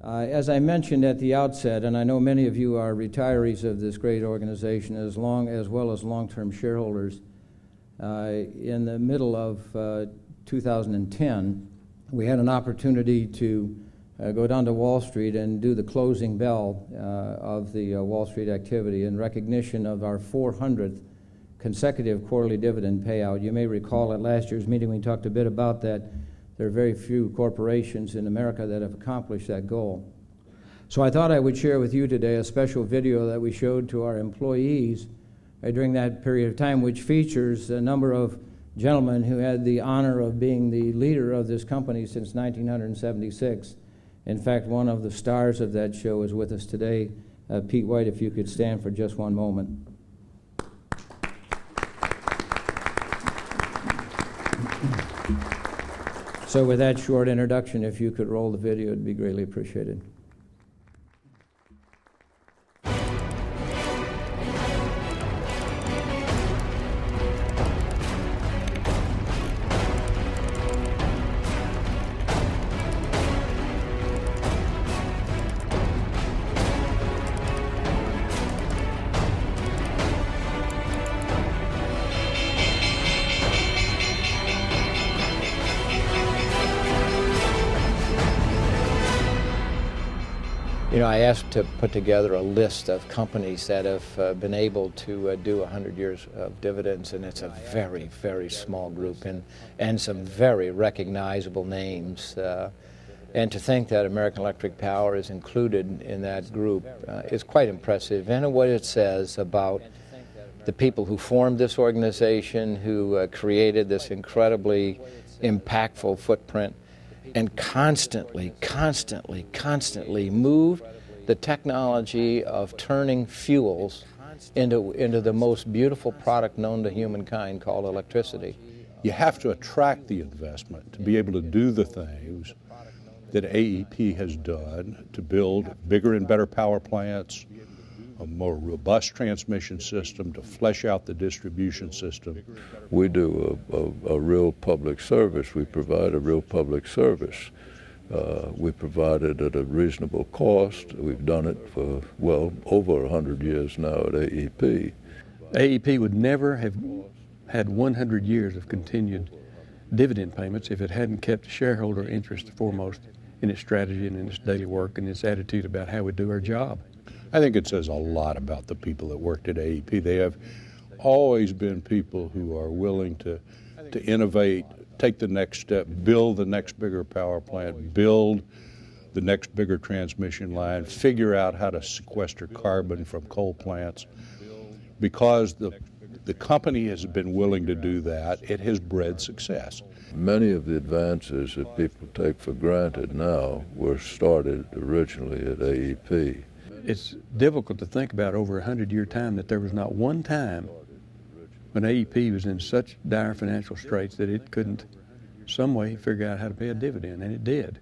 As I mentioned at the outset, and I know many of you are retirees of this great organization as well as long-term shareholders, in the middle of 2010, we had an opportunity to go down to Wall Street and do the closing bell of the Wall Street activity in recognition of our 400th consecutive quarterly dividend payout. You may recall at last year's meeting we talked a bit about that. There are very few corporations in America that have accomplished that goal. So I thought I would share with you today a special video that we showed to our employees during that period of time, which features a number of gentlemen who had the honor of being the leader of this company since 1976. In fact, one of the stars of that show is with us today. Pete White, if you could stand for just one moment. So with that short introduction, if you could roll the video, it'd be greatly appreciated. You know, I asked to put together a list of companies that have been able to do 100 years of dividends, and it's a very, very small group and some very recognizable names. And to think that American Electric Power is included in that group is quite impressive, and what it says about the people who formed this organization, who created this incredibly impactful footprint, and constantly moved the technology of turning fuels into the most beautiful product known to humankind called electricity. You have to attract the investment to be able to do the things that AEP has done to build bigger and better power plants, a more robust transmission system, to flesh out the distribution system. We do a real public service. We provide a real public service. We provide it at a reasonable cost. We've done it for, well, over 100 years now at AEP. AEP would never have had 100 years of continued dividend payments if it hadn't kept shareholder interest foremost in its strategy and in its daily work and its attitude about how we do our job. I think it says a lot about the people that worked at AEP. They have always been people who are willing to innovate, take the next step, build the next bigger power plant, build the next bigger transmission line, figure out how to sequester carbon from coal plants. Because the company has been willing to do that, it has bred success. Many of the advances that people take for granted now were started originally at AEP. It's difficult to think about over a 100-year time that there was not one time when AEP was in such dire financial straits that it couldn't some way figure out how to pay a dividend, and it did,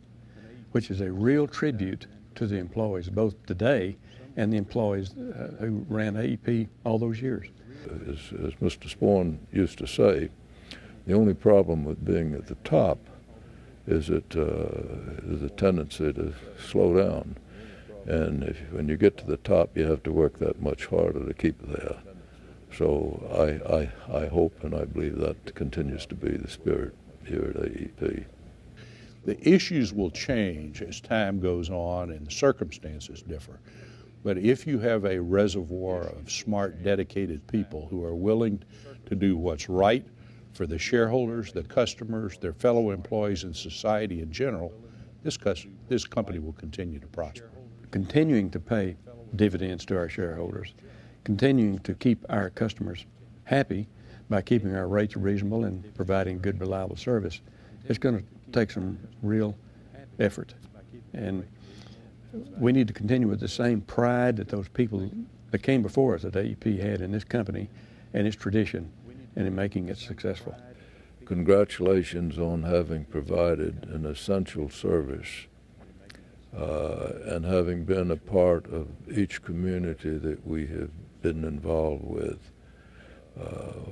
which is a real tribute to the employees, both today and the employees who ran AEP all those years. As Mr. Sporn used to say, the only problem with being at the top is that there's a tendency to slow down. And when you get to the top, you have to work that much harder to keep there. So I hope and I believe that continues to be the spirit here at AEP. The issues will change as time goes on and the circumstances differ. But if you have a reservoir of smart, dedicated people who are willing to do what's right for the shareholders, the customers, their fellow employees, and society in general, this company will continue to prosper. Continuing to pay dividends to our shareholders, continuing to keep our customers happy by keeping our rates reasonable and providing good, reliable service, it's going to take some real effort. And we need to continue with the same pride that those people that came before us at AEP had in this company and its tradition and in making it successful. Congratulations on having provided an essential service and having been a part of each community that we have been involved with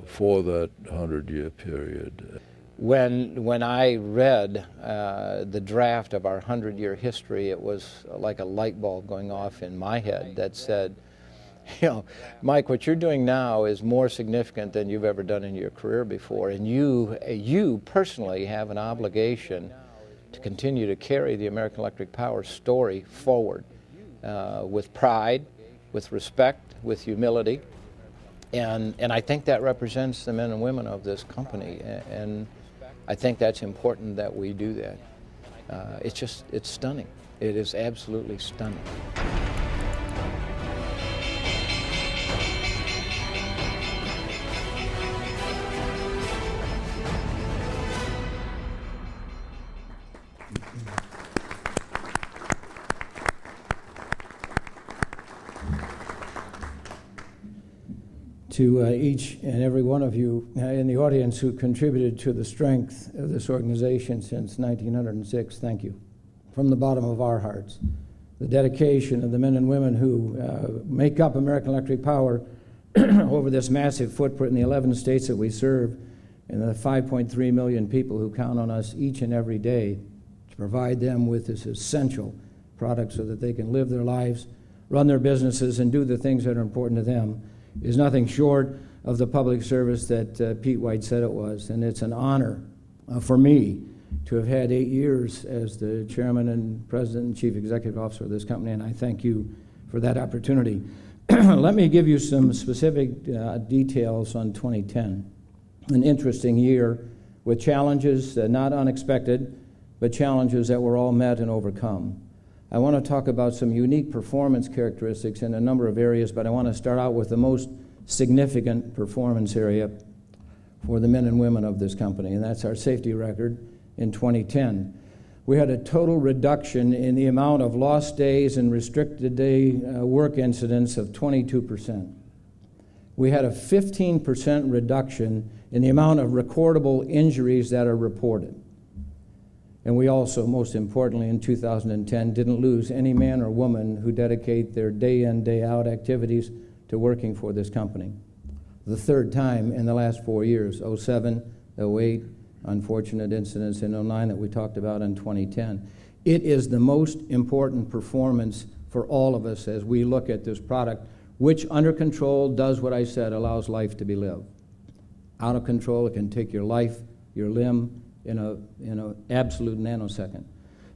for that 100-year period. When I read the draft of our 100-year history, it was like a light bulb going off in my head that said, you know, Mike, what you're doing now is more significant than you've ever done in your career before, and you personally have an obligation to continue to carry the American Electric Power story forward with pride, with respect, with humility, and I think that represents the men and women of this company, and I think that's important that we do that. It's stunning. It is absolutely stunning. To each and every one of you in the audience who contributed to the strength of this organization since 1906, thank you. From the bottom of our hearts. The dedication of the men and women who make up American Electric Power over this massive footprint in the 11 states that we serve, and the 5.3 million people who count on us each and every day to provide them with this essential product so that they can live their lives, run their businesses, and do the things that are important to them, is nothing short of the public service that Pete White said it was. And it's an honor for me to have had 8 years as the chairman and president and chief executive officer of this company, and I thank you for that opportunity. Let me give you some specific details on 2010. An interesting year with challenges not unexpected, but challenges that were all met and overcome. I want to talk about some unique performance characteristics in a number of areas, but I want to start out with the most significant performance area for the men and women of this company, and that's our safety record in 2010. We had a total reduction in the amount of lost days and restricted day work incidents of 22%. We had a 15% reduction in the amount of recordable injuries that are reported. And we also, most importantly, in 2010, didn't lose any man or woman who dedicate their day-in, day-out activities to working for this company. The third time in the last 4 years, 07, 08, unfortunate incidents in 09 that we talked about in 2010. It is the most important performance for all of us as we look at this product, which under control does what I said, allows life to be lived. Out of control, it can take your life, your limb, in an absolute nanosecond.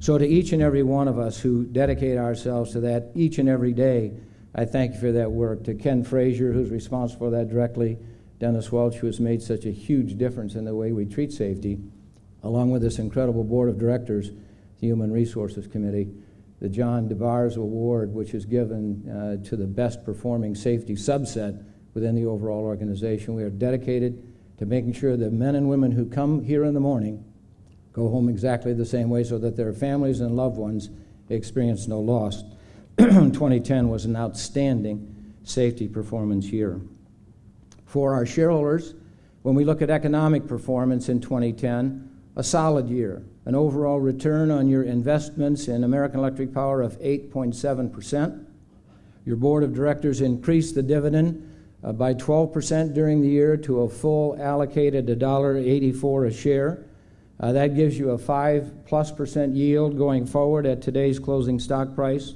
So to each and every one of us who dedicate ourselves to that each and every day, I thank you for that work. To Ken Frazier, who's responsible for that directly, Dennis Welch, who has made such a huge difference in the way we treat safety, along with this incredible board of directors, the Human Resources Committee, the John DeBars Award, which is given to the best performing safety subset within the overall organization. We are dedicated to making sure that men and women who come here in the morning go home exactly the same way so that their families and loved ones experience no loss. 2010 was an outstanding safety performance year. For our shareholders, when we look at economic performance in 2010, a solid year, an overall return on your investments in American Electric Power of 8.7%. Your board of directors increased the dividend by 12% during the year to a full allocated $1.84 a share. That gives you a 5+% yield going forward at today's closing stock price.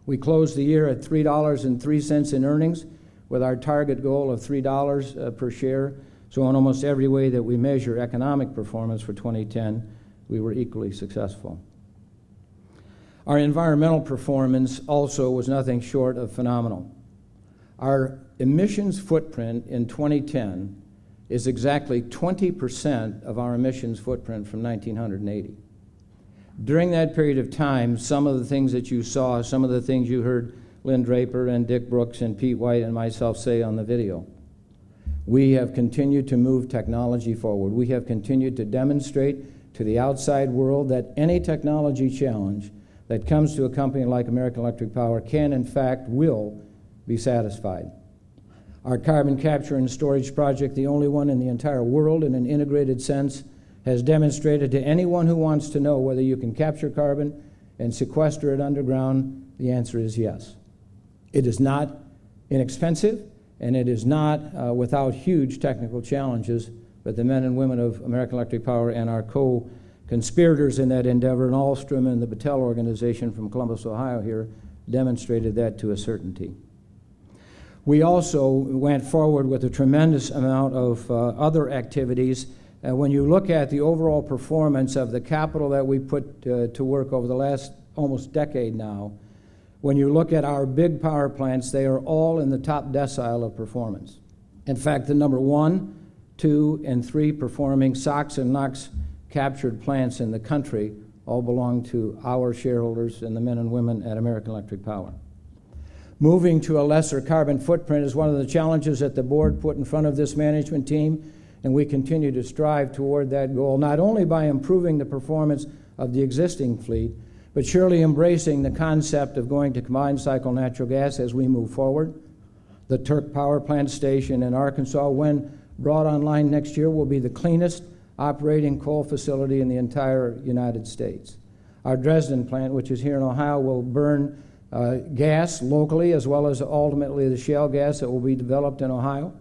We closed the year at $3.03 in earnings with our target goal of $3 per share. So in almost every way that we measure economic performance for 2010, we were equally successful. Our environmental performance also was nothing short of phenomenal. Our emissions footprint in 2010 is exactly 20% of our emissions footprint from 1980. During that period of time, some of the things that you saw, some of the things you heard Lynn Draper and Dick Brooks and Pete White and myself say on the video. We have continued to move technology forward. We have continued to demonstrate to the outside world that any technology challenge that comes to a company like American Electric Power can, in fact, will be satisfied. Our carbon capture and storage project, the only one in the entire world in an integrated sense, has demonstrated to anyone who wants to know whether you can capture carbon and sequester it underground, the answer is yes. It is not inexpensive, and it is not without huge technical challenges, but the men and women of American Electric Power and our co-conspirators in that endeavor, and Alstrom and the Battelle organization from Columbus, Ohio here, demonstrated that to a certainty. We also went forward with a tremendous amount of other activities. When you look at the overall performance of the capital that we put to work over the last almost decade now, when you look at our big power plants, they are all in the top decile of performance. In fact, the number 1, 2, and 3 performing SOx and NOx captured plants in the country all belong to our shareholders and the men and women at American Electric Power. Moving to a lesser carbon footprint is one of the challenges that the board put in front of this management team, and we continue to strive toward that goal, not only by improving the performance of the existing fleet, but surely embracing the concept of going to combined cycle natural gas as we move forward. The Turk Power Plant station in Arkansas, when brought online next year, will be the cleanest operating coal facility in the entire United States. Our Dresden plant, which is here in Ohio, will burn gas locally as well as ultimately the shale gas that will be developed in Ohio.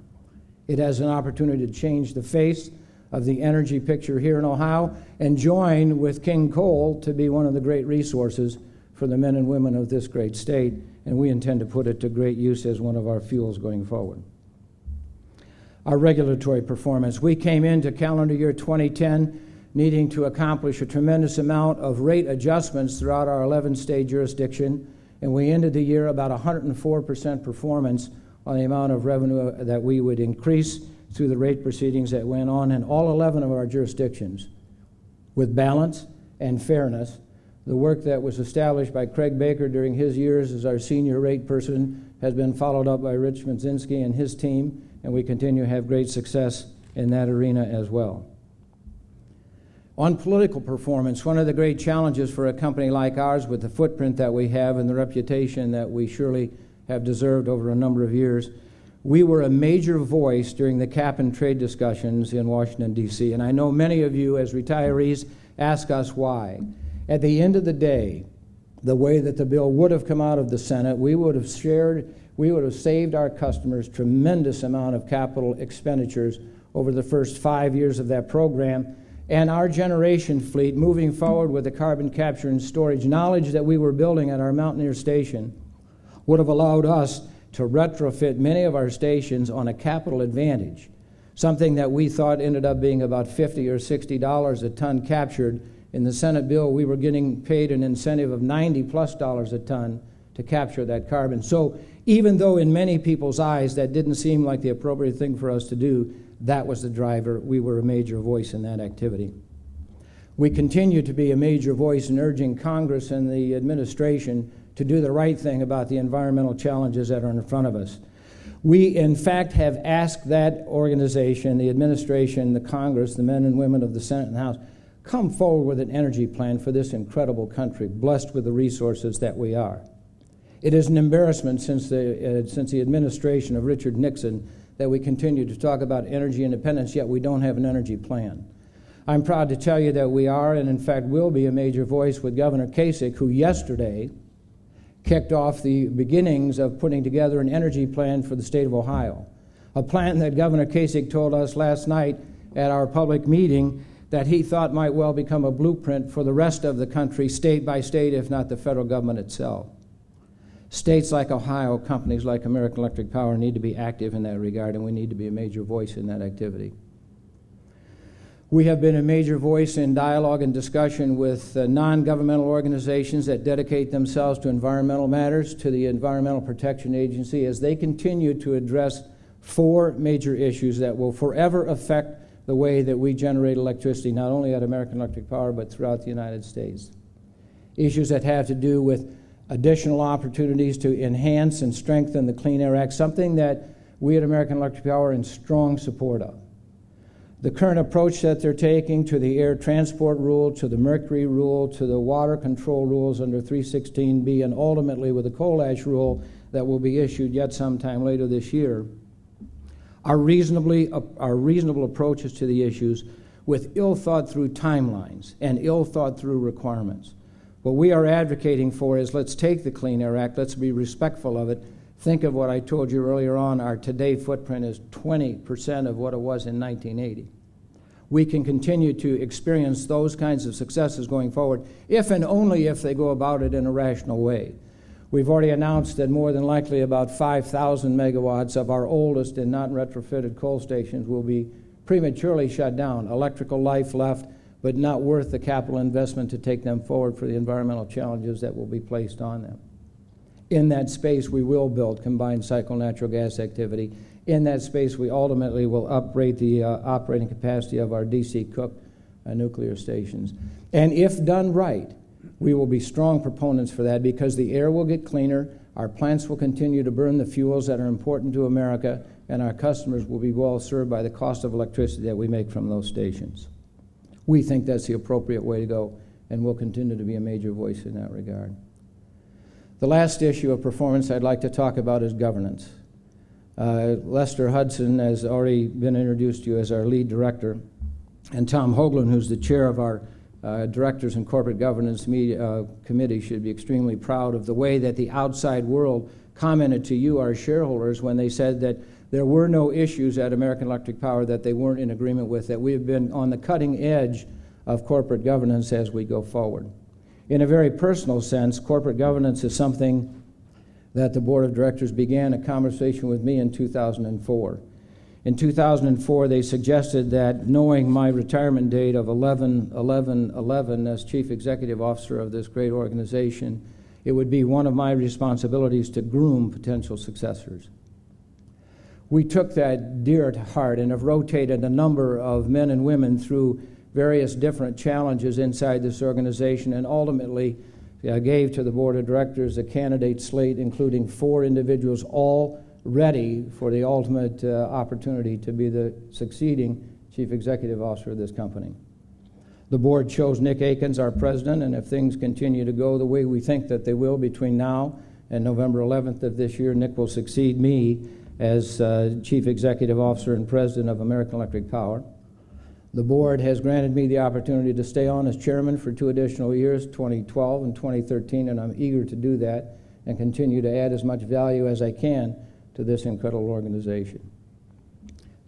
It has an opportunity to change the face of the energy picture here in Ohio and join with King Coal to be one of the great resources for the men and women of this great state, and we intend to put it to great use as one of our fuels going forward. Our regulatory performance. We came into calendar year 2010 needing to accomplish a tremendous amount of rate adjustments throughout our 11-state jurisdiction, and we ended the year about 104% performance on the amount of revenue that we would increase through the rate proceedings that went on in all 11 of our jurisdictions. With balance and fairness, the work that was established by Craig Baker during his years as our senior rate person has been followed up by Rich Mudzinski and his team, and we continue to have great success in that arena as well. On political performance, one of the great challenges for a company like ours with the footprint that we have and the reputation that we surely have deserved over a number of years, we were a major voice during the cap and trade discussions in Washington, D.C., and I know many of you as retirees ask us why. At the end of the day, the way that the bill would have come out of the Senate, we would have saved our customers tremendous amount of capital expenditures over the first 5 years of that program, and our generation fleet moving forward with the carbon capture and storage knowledge that we were building at our Mountaineer station would have allowed us to retrofit many of our stations on a capital advantage, something that we thought ended up being about $50 or $60 a ton captured. In the Senate bill, we were getting paid an incentive of $90+ a ton to capture that carbon. So even though in many people's eyes that didn't seem like the appropriate thing for us to do, that was the driver. We were a major voice in that activity. We continue to be a major voice in urging Congress and the administration to do the right thing about the environmental challenges that are in front of us. We, in fact, have asked that organization, the administration, the Congress, the men and women of the Senate and House, come forward with an energy plan for this incredible country, blessed with the resources that we are. It is an embarrassment since the administration of Richard Nixon that we continue to talk about energy independence, yet we don't have an energy plan. I'm proud to tell you that we are, and in fact will be, a major voice with Governor Kasich, who yesterday kicked off the beginnings of putting together an energy plan for the state of Ohio, a plan that Governor Kasich told us last night at our public meeting that he thought might well become a blueprint for the rest of the country, state by state, if not the federal government itself. States like Ohio, companies like American Electric Power need to be active in that regard, and we need to be a major voice in that activity. We have been a major voice in dialogue and discussion with non-governmental organizations that dedicate themselves to environmental matters, to the Environmental Protection Agency, as they continue to address 4 major issues that will forever affect the way that we generate electricity, not only at American Electric Power, but throughout the United States. Issues that have to do with additional opportunities to enhance and strengthen the Clean Air Act, something that we at American Electric Power are in strong support of. The current approach that they're taking to the air transport rule, to the mercury rule, to the water control rules under 316B, and ultimately with the coal ash rule that will be issued yet sometime later this year, are reasonable approaches to the issues with ill-thought-through timelines and ill-thought-through requirements. What we are advocating for is let's take the Clean Air Act, let's be respectful of it. Think of what I told you earlier on, our today footprint is 20% of what it was in 1980. we can continue to experience those kinds of successes going forward if and only if they go about it in a rational way. We've already announced that more than likely about 5,000 megawatts of our oldest and not retrofitted coal stations will be prematurely shut down. Electrical life left, but not worth the capital investment to take them forward for the environmental challenges that will be placed on them. In that space, we will build combined cycle natural gas activity. In that space, we ultimately will upgrade the operating capacity of our D.C. Cook nuclear stations. And if done right, we will be strong proponents for that because the air will get cleaner, our plants will continue to burn the fuels that are important to America, and our customers will be well served by the cost of electricity that we make from those stations. We think that's the appropriate way to go, and we'll continue to be a major voice in that regard. The last issue of performance I'd like to talk about is governance. Lester Hudson has already been introduced to you as our lead director, and Tom Hoagland, who's the chair of our Directors and Corporate Governance Committee, should be extremely proud of the way that the outside world commented to you, our shareholders, when they said that there were no issues at American Electric Power that they weren't in agreement with, that we have been on the cutting edge of corporate governance as we go forward. In a very personal sense, corporate governance is something that the Board of Directors began a conversation with me in 2004. In 2004, they suggested that knowing my retirement date of 11/11/11 as Chief Executive Officer of this great organization, it would be one of my responsibilities to groom potential successors. We took that dear to heart and have rotated a number of men and women through various different challenges inside this organization, and ultimately gave to the Board of Directors a candidate slate including 4 individuals, all ready for the ultimate opportunity to be the succeeding Chief Executive Officer of this company. The board chose Nick Akins, our president, and if things continue to go the way we think that they will between now and November 11th of this year, Nick will succeed me as Chief Executive Officer and President of American Electric Power. The board has granted me the opportunity to stay on as chairman for 2 additional years, 2012 and 2013, and I'm eager to do that and continue to add as much value as I can to this incredible organization.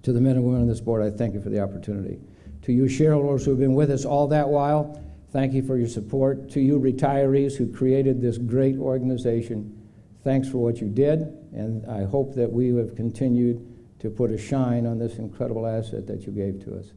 To the men and women on this board, I thank you for the opportunity. To you shareholders who have been with us all that while, thank you for your support. To you retirees who created this great organization, thanks for what you did, and I hope that we have continued to put a shine on this incredible asset that you gave to us.